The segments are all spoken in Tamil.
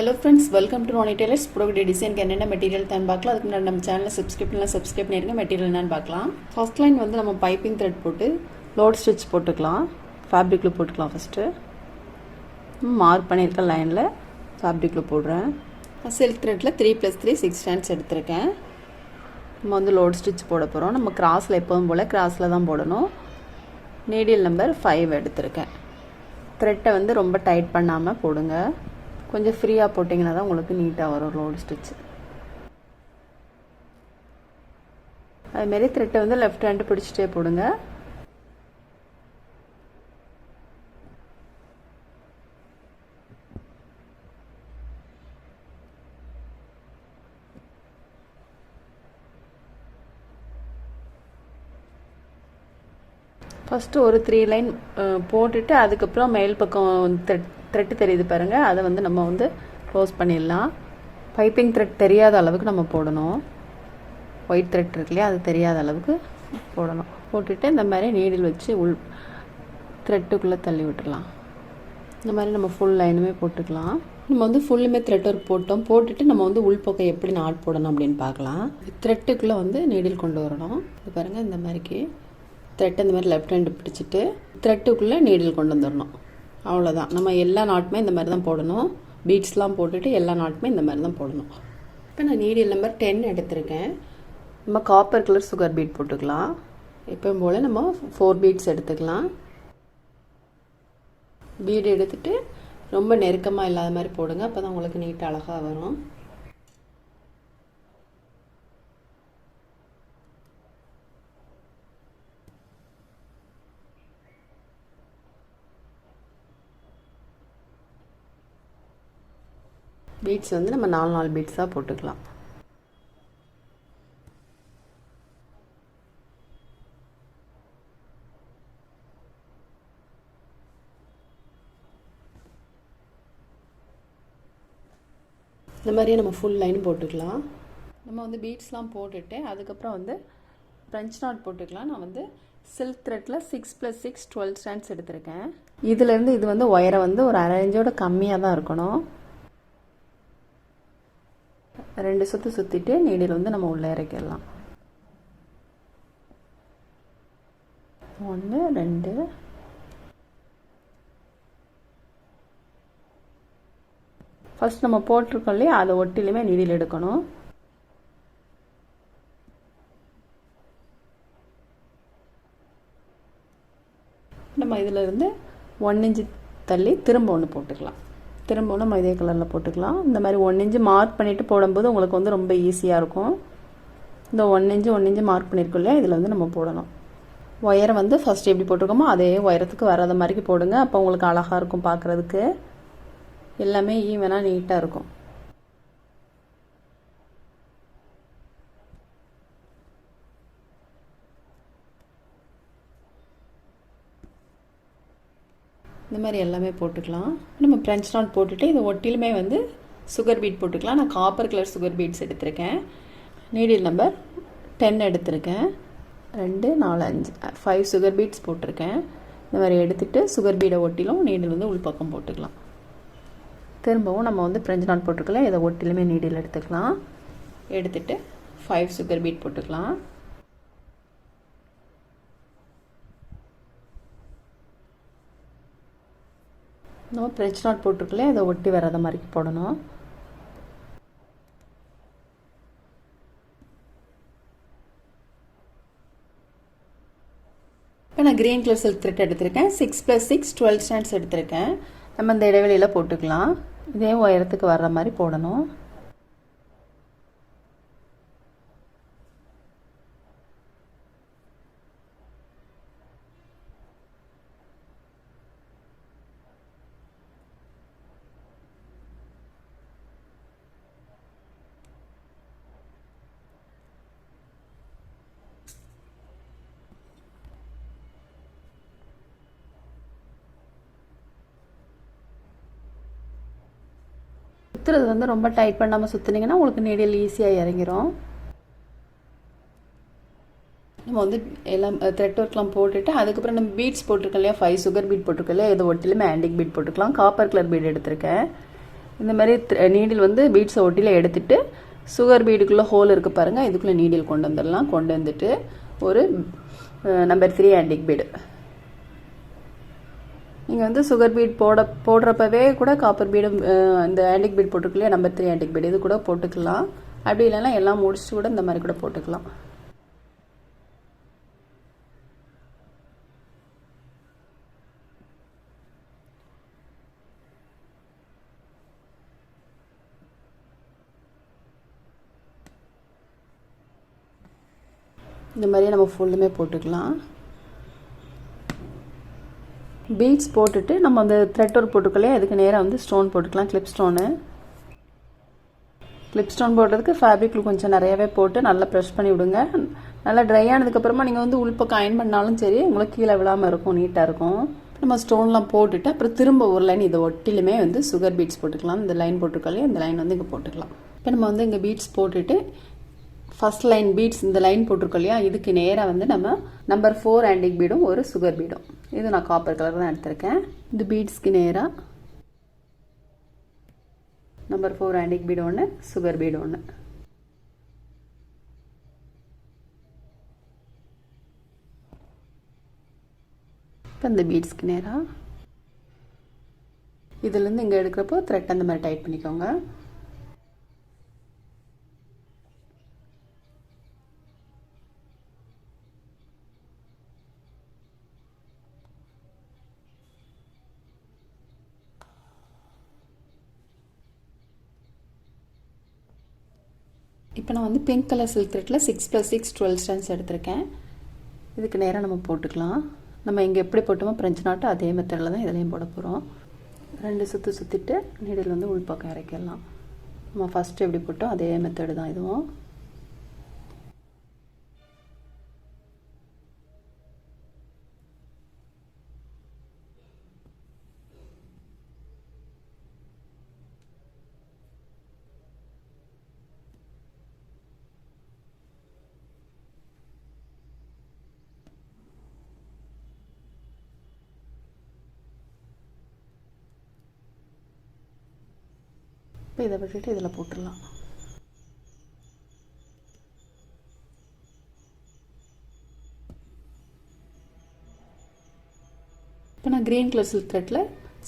Hello friends, welcome to Ronnie Taylor's Product Design. என்னென்ன மெட்டீரியல் தான் பார்க்கலாம். அதுக்கு முன்னாடி நம்ம சேனலை சப்ஸ்கிரைப் பண்ணிருங்க. மெட்டீரியல் என்னன்னு பார்க்கலாம். ஃபர்ஸ்ட் லைன் வந்து நம்ம பைப்பிங் த்ரெட் போட்டு லோட் ஸ்டிச் போட்டுக்கலாம். ஃபேப்ரிக் லூப் போட்டுக்கலாம். ஃபர்ஸ்ட் மார்க் பண்ணியிருக்க லைனில் ஃபேப்ரிக் லூப் போடுறேன். சில்க் த்ரெட்டில் 3+3 6 ஸ்டாண்ட்ஸ் எடுத்திருக்கேன். நம்ம வந்து லோட் ஸ்டிச் போட போகிறோம். நம்ம கிராஸில் எப்போதும் போல் கிராஸில் தான் போடணும். நீடில் நம்பர் 5 எடுத்திருக்கேன். த்ரெட்டை வந்து ரொம்ப டைட் பண்ணாமல் போடுங்க. கொஞ்சம் ஃப்ரீயாக போட்டிங்கன்னா தான் உங்களுக்கு நீட்டாக வரும் லோடு ஸ்டிச். அதுமாரி த்ரெட்டை வந்து லெஃப்ட் ஹேண்டு பிடிச்சிட்டே போடுங்க. ஃபஸ்ட்டு ஒரு 3 லைன் போட்டுட்டு அதுக்கப்புறம் மேல் பக்கம் த்ரெட்டு தெரியுது பாருங்கள், அதை வந்து நம்ம வந்து க்ளோஸ் பண்ணிடலாம். பைப்பிங் த்ரெட் தெரியாத அளவுக்கு நம்ம போடணும். ஒயிட் த்ரெட் இருக்கு இல்லையா, அது தெரியாத அளவுக்கு போடணும். போட்டுட்டு இந்த மாதிரி நீடில் வச்சு த்ரெட்டுக்குள்ளே தள்ளி விட்டுடலாம். இந்த மாதிரி நம்ம ஃபுல் லைனுமே போட்டுக்கலாம். நம்ம வந்து ஃபுல்லுமே த்ரெட் ஒர்க் போட்டுட்டு நம்ம வந்து உள்பக்கம் எப்படி நாட் போடணும் அப்படின்னு பார்க்கலாம். த்ரெட்டுக்குள்ளே வந்து நீடில் கொண்டு வரணும். இது பாருங்கள், இந்த மாதிரிக்கு த்ரெட் இந்த மாதிரி லெஃப்ட் ஹேண்டு பிடிச்சிட்டு த்ரெட்டுக்குள்ளே நீடில் கொண்டு வந்துடணும். அவ்வளோதான். நம்ம எல்லா நாட்டுமே இந்த மாதிரி தான் போடணும். பீட்ஸ்லாம் போட்டுட்டு எல்லா நாட்டுமே இந்த மாதிரி தான் போடணும். இப்போ நான் நீடில் நம்பர் 10 எடுத்திருக்கேன். நம்ம காப்பர் கலர் சுகர் பீட் போட்டுக்கலாம். எப்பவும் போல் நம்ம 4 பீட்ஸ் எடுத்துக்கலாம். பீடு எடுத்துகிட்டு ரொம்ப நெருக்கமாக இல்லாத மாதிரி போடுங்க. அப்போ தான் உங்களுக்கு நீட்டாக அழகாக வரும். பீட்ஸ் வந்து நம்ம 4 பீட்ஸாக போட்டுக்கலாம். இந்த மாதிரியே நம்ம ஃபுல் லைன் போட்டுக்கலாம். நம்ம வந்து பீட்ஸ்லாம் போட்டுட்டு அதுக்கப்புறம் வந்து ஃப்ரெஞ்ச் நாட் போட்டுக்கலாம். நான் வந்து சில்க் த்ரெட்டில் 6+6 12 ஸ்டாண்ட்ஸ் எடுத்திருக்கேன். இதுலேருந்து இது வந்து ஒயரை வந்து ஒரு 1/2 இன்ச்சோட கம்மியாக தான் இருக்கணும். 2 சுற்று சுற்றிட்டு நீடில் வந்து நம்ம உள்ளே இறக்கிடலாம். 1 2 ஃபர்ஸ்ட் நம்ம போட்டிருக்கோம் இல்லையா, அதை ஒட்டிலுமே நீடில் எடுக்கணும். நம்ம இதில் இருந்து 1 இன்ச்சு தள்ளி திரும்ப ஒன்று போட்டுக்கலாம். திரும்ப நம்ம இதே கலரில் போட்டுக்கலாம். இந்த மாதிரி 1 இன்ச்சு மார்க் பண்ணிவிட்டு போடும்போது உங்களுக்கு வந்து ரொம்ப ஈஸியாக இருக்கும். இந்த 1 இன்ச்சு மார்க் பண்ணியிருக்கோம் இல்லையா, இதில் வந்து நம்ம போடணும். ஒயரை வந்து ஃபஸ்ட் எப்படி போட்டிருக்கோமோ அதே உயரத்துக்கு வராத மாதிரி போடுங்க. அப்போ உங்களுக்கு அழகாக இருக்கும் பார்க்குறதுக்கு. எல்லாமே ஈவனாக நீட்டாக இருக்கும். இந்த மாதிரி எல்லாமே போட்டுக்கலாம். நம்ம ஃப்ரெஞ்ச் நாட் போட்டுட்டு இதை ஒட்டிலுமே வந்து சுகர் பீட் போட்டுக்கலாம். நான் காப்பர் கலர் சுகர் பீட்ஸ் எடுத்திருக்கேன். நீடில் நம்பர் 10 எடுத்திருக்கேன். 2 4 5 5 சுகர் பீட்ஸ் போட்டிருக்கேன். இந்த மாதிரி எடுத்துகிட்டு சுகர் பீடை ஒட்டிலும் நீடில் வந்து உள்பக்கம் போட்டுக்கலாம். திரும்பவும் நம்ம வந்து ஃப்ரெஞ்ச் நாட் போட்டுக்கலாம். இதை ஒட்டிலுமே நீடில் எடுத்துக்கலாம். எடுத்துகிட்டு 5 சுகர் பீட் போட்டுக்கலாம். நம்ம ஃப்ரெஞ்ச் நாட் போட்டிருக்கல, அதை ஒட்டி வராத மாதிரி போடணும். இப்போ நான் க்ரீன் கலர் சில்க் த்ரெட் எடுத்திருக்கேன். 6+6 12 ஸ்டாண்ட்ஸ் எடுத்திருக்கேன். நம்ம இந்த இடைவெளியில் போட்டுக்கலாம். இதே உயரத்துக்கு வர்ற மாதிரி போடணும். சுற்றுறது வந்து ரொம்ப டைட் பண்ணாமல் சுற்றுனீங்கன்னா உங்களுக்கு நீடில் ஈஸியாக இறங்கிரும். நம்ம வந்து எல்லாம் த்ரெட் ஒர்க்லாம் போட்டுட்டு அதுக்கப்புறம் நம்ம பீட்ஸ் போட்டிருக்கோம் இல்லையா, 5 சுகர் பீட் போட்டிருக்கோம் இல்லையா, இதை ஒட்டிலுமே ஆன்டிக் பீட் போட்டுக்கலாம். காப்பர் கலர் பீட் எடுத்திருக்கேன். இந்த மாதிரி நீடில் வந்து பீட்ஸை ஒட்டியில் எடுத்துகிட்டு சுகர் பீடுக்குள்ளே ஹோல் இருக்குது பாருங்கள், இதுக்குள்ளே நீடில் கொண்டு வந்துடலாம். கொண்டு வந்துட்டு ஒரு நம்பர் 3 ஆன்டிக் பீடு. நீங்கள் வந்து சுகர் பீட் போடுறப்பவே கூட காப்பர் பீடு இந்த ஆன்டிக் பீட் போட்டுக்கலையா, நம்பர் 3 ஆன்டிக் பீடு இது கூட போட்டுக்கலாம். அப்படி இல்லைன்னா எல்லாம் முடிச்சுட்டு கூட இந்த மாதிரி கூட போட்டுக்கலாம். இந்த மாதிரியே நம்ம ஃபுல்லுமே போட்டுக்கலாம். பீட்ஸ் போட்டுட்டு நம்ம அந்த த்ரெட் ஒர்க் போட்டுக்கலையே, அதுக்கு நேராக வந்து ஸ்டோன் போட்டுக்கலாம். கிளிப் ஸ்டோன் போடுறதுக்கு ஃபேப்ரிக்கில் கொஞ்சம் நிறையவே போட்டு நல்லா ப்ரெஷ் பண்ணி விடுங்க. நல்லா ட்ரை ஆனதுக்கப்புறமா நீங்கள் வந்து உள்பக்கம் அயன் பண்ணாலும் சரி, உங்களுக்கு கீழே விழாமல் இருக்கும், நீட்டாக இருக்கும். நம்ம ஸ்டோன்லாம் போட்டுட்டு அப்புறம் திரும்ப ஒரு லைன் இதை ஒட்டிலுமே வந்து சுகர் பீட்ஸ் போட்டுக்கலாம். இந்த லைன் போட்டுக்கலையே, இந்த லைன் வந்து இங்கே போட்டுக்கலாம். இப்போ நம்ம வந்து இங்கே பீட்ஸ் போட்டுட்டு ஃபர்ஸ்ட் லைன் பீட்ஸ் இந்த லைன் போட்டிருக்கோம் இல்லையா, இதுக்கு நேராக வந்து நம்ம நம்பர் 4 ஆன்டிக் பீடும் ஒரு சுகர் பீடும், இது நான் காப்பர் கலர் தான் எடுத்திருக்கேன். இந்த பீட்ஸ்க்கு நேராக நம்பர் 4 ஆன்டிக் பீடு ஒன்று, சுகர் பீடு ஒன்று. இப்போ இந்த பீட்ஸ்க்கு நேராக இதுலேருந்து இங்கே எடுக்கிறப்போ த்ரெட் அந்த மாதிரி டைட் பண்ணிக்கோங்க. இப்போ நான் வந்து பிங்க் கலர் சில்க் த்ரெட்டில் 6+6 12 ஸ்டான்ஸ் எடுத்திருக்கேன். இதுக்கு நேராக நம்ம போட்டுக்கலாம். நம்ம இங்கே எப்படி போட்டோமோ பிரெஞ்சு நாட்டு அதே மெத்தடில் தான் இதுலேயும் போட போகிறோம். 2 சுற்று சுற்றிட்டு நீடில் வந்து உள்பக்கம் இறக்கிடலாம். நம்ம ஃபஸ்ட்டு எப்படி போட்டோம் அதே மெத்தடு தான் இதுவும். இப்போ இதை விட்டுட்டு இதில் போட்டுடலாம். இப்போ நான் க்ரீன் கலர் சில்க் த்ரெட்டில்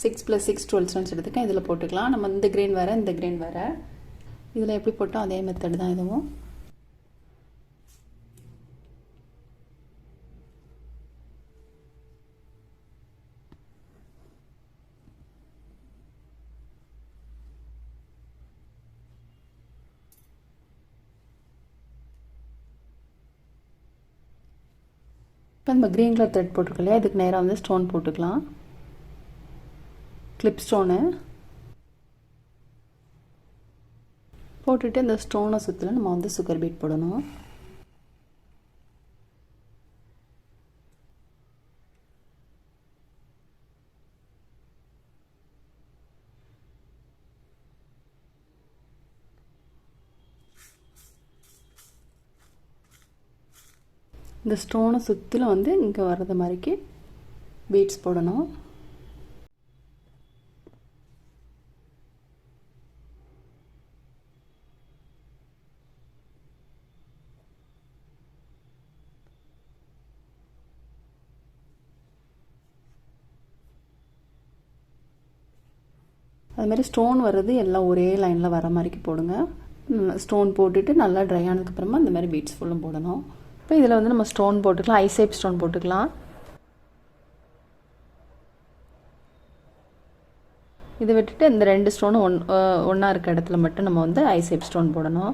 6+6 12 ஸ்டான்ஸ் எடுத்துக்கேன். இதில் போட்டுக்கலாம். நம்ம இந்த க்ரீன் வேறு இந்த க்ரீன் வேறு, இதில் எப்படி போட்டோம் அதே மெத்தட் தான் இதுவும். இப்போ நம்ம க்ரீன் கலர் த்ரெட் போட்டுருக்கோம் இல்லையா, இதுக்கு நேராக வந்து ஸ்டோன் போட்டுக்கலாம். கிளிப் ஸ்டோனு போட்டுட்டு இந்த ஸ்டோனை சுற்றில நம்ம வந்து சுகர் பீட் போடணும். இந்த ஸ்டோனை சுற்றிலும் வந்து இங்கே வர்றது மாதிரிக்கு பீட்ஸ் போடணும். அதுமாதிரி ஸ்டோன் வர்றது எல்லாம் ஒரே லைனில் வர மாதிரிக்கு போடுங்க. ஸ்டோன் போட்டுட்டு நல்லா ட்ரை ஆனதுக்கப்புறமா இந்த மாதிரி பீட்ஸ் ஃபுல்லும் போடணும். இப்போ இதில் வந்து நம்ம ஸ்டோன் போட்டுக்கலாம். ஐசேப் ஸ்டோன் போட்டுக்கலாம். இதை விட்டுட்டு இந்த 2 ஸ்டோனும் ஒன்றா இருக்க இடத்துல மட்டும் நம்ம வந்து ஐசேப் ஸ்டோன் போடணும்.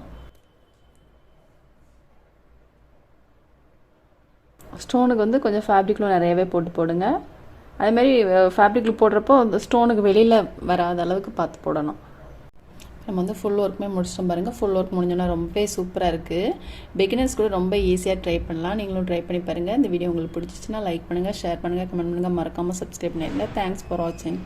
ஸ்டோனுக்கு வந்து கொஞ்சம் ஃபேப்ரிக்கில் நிறையவே போடுங்க. அதேமாதிரி ஃபேப்ரிக்கில் போடுறப்போ அந்த ஸ்டோனுக்கு வெளியில் வராத அளவுக்கு பார்த்து போடணும். நம்ம வந்து ஃபுல் ஒர்க்குமே முடிச்சிட்டோம் பாருங்கள். ஃபுல் ஒர்க் முடிஞ்சோன்னா ரொம்பவே சூப்பராக இருக்குது. பிகினர்ஸ் கூட ரொம்ப ஈஸியாக ட்ரை பண்ணலாம். நீங்களும் ட்ரை பண்ணி பாருங்கள். இந்த வீடியோ உங்களுக்கு பிடிச்சிச்சின்னா லைக் பண்ணுங்கள், ஷேர் பண்ணுங்கள், கமெண்ட் பண்ணுங்கள், மறக்காமல் சப்ஸ்கிரைப் பண்ணிடுங்க. தேங்க்ஸ் ஃபார் வாட்சிங்.